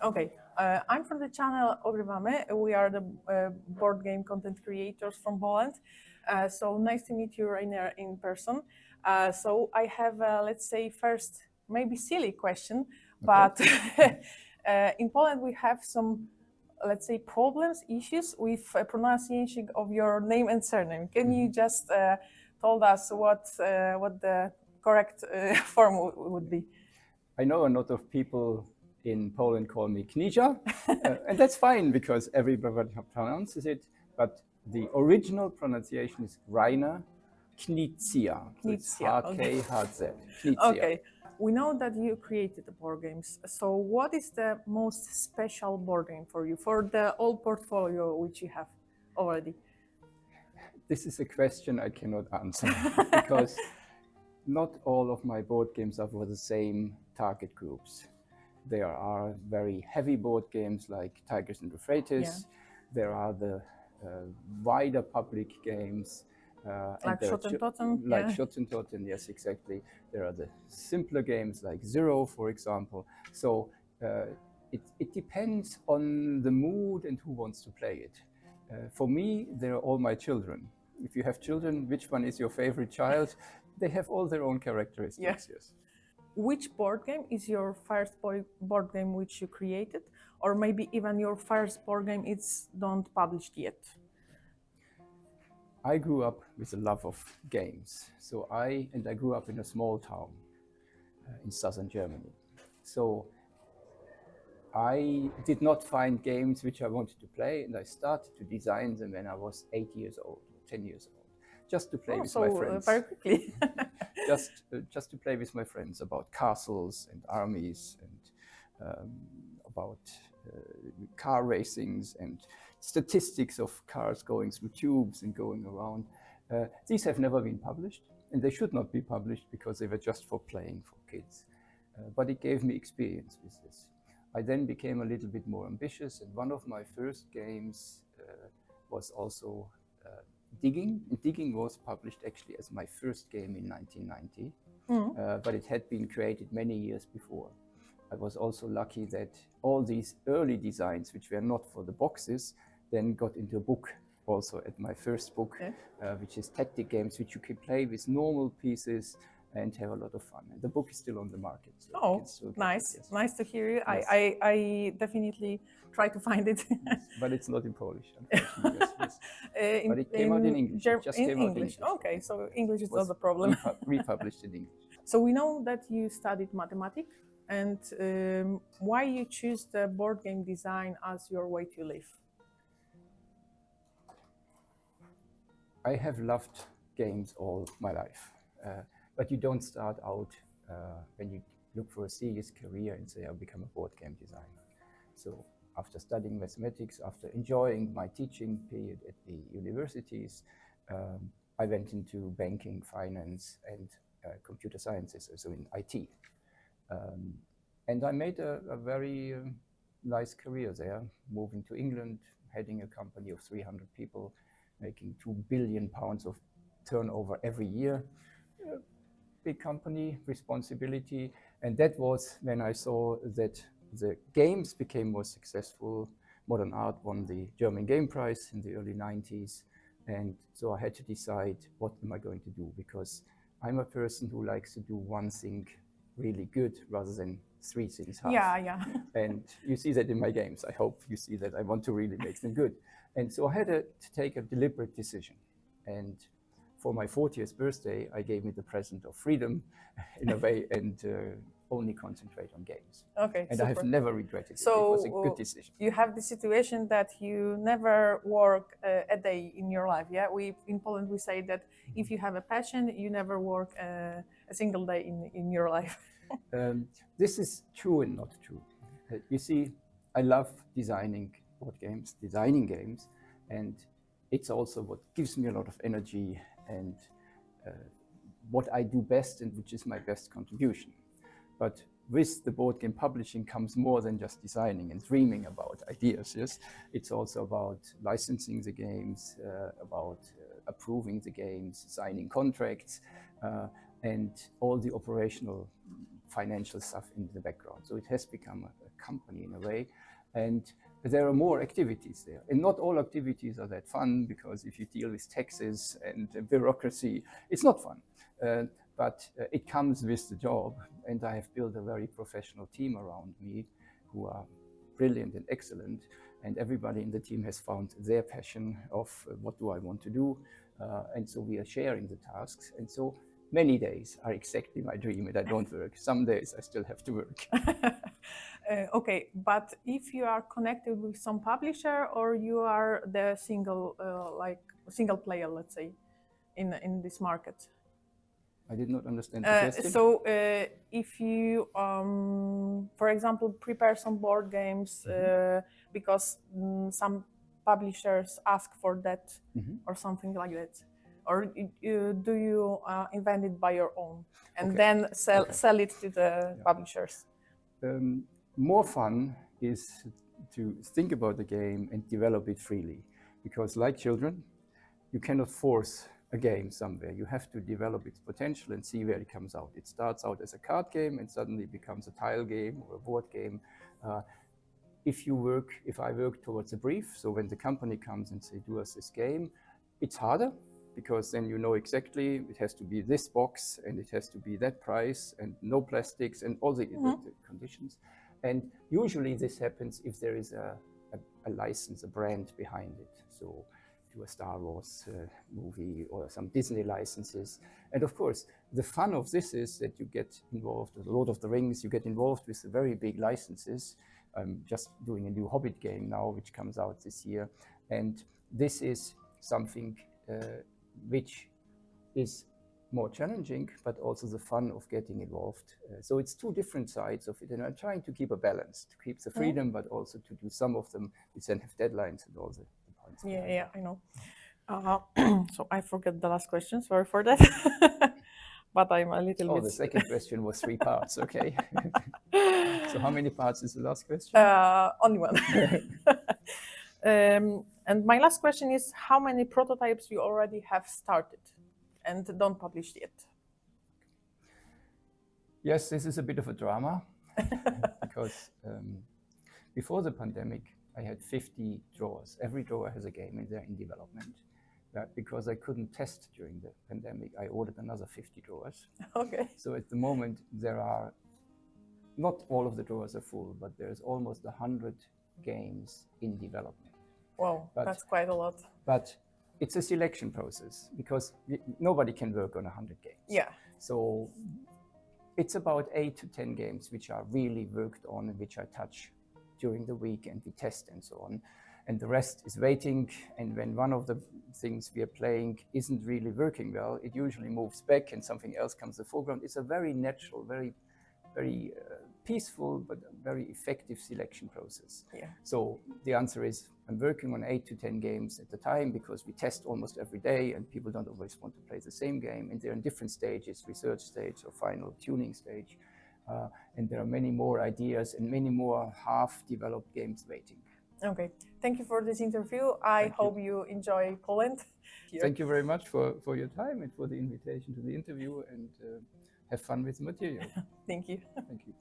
Okay, I'm from the channel Ogrywamy. We are the board game content creators from Poland. So nice to meet you, Reiner, in person. So I have, let's say, first, maybe silly question, but in Poland we have some, let's say, problems, issues with pronunciation of your name and surname. Can you just told us what the correct form would be? I know a lot of people in Poland call me Knizia, and that's fine because everybody pronounces it, but the original pronunciation is Reiner Knizia. It's H-K-H-Z. Knizia. Okay. We know that you created the board games. So what is the most special board game for you, for the old portfolio which you have already? This is a question I cannot answer because not all of my board games are for the same target groups. There are very heavy board games like Tigers and Euphrates. Yeah. There are the wider public games. Like Shot and Totem? Like Shot and Totem, yes, exactly. There are the simpler games like Zero, for example. So it depends on the mood and who wants to play it. For me, they're all my children. If you have children, which one is your favorite child? They have all their own characteristics, yes. Which board game is your first board game which you created? Or maybe even your first board game is not published yet? I grew up with a love of games. So I grew up in a small town in southern Germany. So I did not find games which I wanted to play, and I started to design them when I was 8 years old, 10 years old, just to play with my friends. Very quickly. just to play with my friends about castles and armies and about car racings and statistics of cars going through tubes and going around. These have never been published, and they should not be published because they were just for playing for kids. But it gave me experience with this. I then became a little bit more ambitious, and one of my first games was also Digging. Digging was published actually as my first game in 1990, but it had been created many years before. I was also lucky that all these early designs, which were not for the boxes, then got into a book also at my first book, which is tactic games, which you can play with normal pieces and have a lot of fun. And the book is still on the market. So nice. Yes. Nice to hear you. Yes. I definitely try to find it. Yes, but it's not in Polish, unfortunately. Yes. But it came out in English. English. Okay, so English is not a problem. Republished in English. So we know that you studied mathematics, and why you choose the board game design as your way to live? I have loved games all my life. But you don't start out when you look for a serious career and say, I'll become a board game designer. So after studying mathematics, after enjoying my teaching period at the universities, I went into banking, finance, and computer sciences, so in IT. And I made a very nice career there, moving to England, heading a company of 300 people, making £2 billion of turnover every year. Big company, responsibility, and that was when I saw that the games became more successful. Modern art won the German Game Prize in the early 90s, and so I had to decide what am I going to do, because I'm a person who likes to do one thing really good rather than three things half. Yeah. And you see that in my games. I hope you see that I want to really make them good. And so I had to take a deliberate decision. And for my 40th birthday, I gave me the present of freedom in a way, and only concentrate on games. Okay, and super. I have never regretted it. So it was a good decision. You have the situation that you never work a day in your life. Yeah, in Poland we say that if you have a passion, you never work a single day in your life. This is true and not true. You see, I love designing board games, designing games, and it's also what gives me a lot of energy and what I do best and which is my best contribution. But with the board game publishing comes more than just designing and dreaming about ideas. Yes, it's also about licensing the games, about approving the games, signing contracts, and all the operational financial stuff in the background. So it has become a company in a way. And there are more activities there. And not all activities are that fun, because if you deal with taxes and bureaucracy, it's not fun. But it comes with the job. And I have built a very professional team around me who are brilliant and excellent. And everybody in the team has found their passion of what do I want to do. And so we are sharing the tasks. And so many days are exactly my dream, and I don't work. Some days I still have to work. Okay, but if you are connected with some publisher, or you are the single player, let's say, in this market. I did not understand the question. So if you, for example, prepare some board games because some publishers ask for that or something like that, or do you invent it by your own and then sell it to the publishers? More fun is to think about the game and develop it freely, because like children, you cannot force a game somewhere. You have to develop its potential and see where it comes out. It starts out as a card game and suddenly becomes a tile game or a board game. If I work towards a brief, so when the company comes and say, do us this game, it's harder, because then you know exactly it has to be this box and it has to be that price and no plastics and all the conditions. And usually this happens if there is a license, a brand behind it. So to a Star Wars movie or some Disney licenses. And of course, the fun of this is that you get involved with Lord of the Rings, you get involved with the very big licenses. I'm just doing a new Hobbit game now, which comes out this year. And this is something which is more challenging, but also the fun of getting involved. So it's two different sides of it. And I'm trying to keep a balance, to keep the freedom, but also to do some of them which then have deadlines and all the points. Yeah, I know. So I forget the last question, sorry for that. But I'm a little bit... the second question was 3 parts, okay. So how many parts is the last question? Only one. And my last question is, how many prototypes you already have started and don't publish yet? Yes, this is a bit of a drama, because before the pandemic, I had 50 drawers. Every drawer has a game in there in development. But because I couldn't test during the pandemic, I ordered another 50 drawers. Okay. So at the moment, there are, not all of the drawers are full, but there's almost 100 games in development. Wow, that's quite a lot. But it's a selection process, because nobody can work on 100 games. Yeah. So it's about 8 to 10 games which are really worked on and which I touch during the week and we test and so on. And the rest is waiting. And when one of the things we are playing isn't really working well, it usually moves back and something else comes to the foreground. It's a very natural, very peaceful, but very effective selection process. Yeah. So the answer is, I'm working on 8 to 10 games at the time, because we test almost every day and people don't always want to play the same game. And they're in different stages, research stage or final tuning stage. And there are many more ideas and many more half-developed games waiting. Okay, thank you for this interview. I hope you enjoy Poland. Thank you very much for your time and for the invitation to the interview, and have fun with the material. Thank you. Thank you.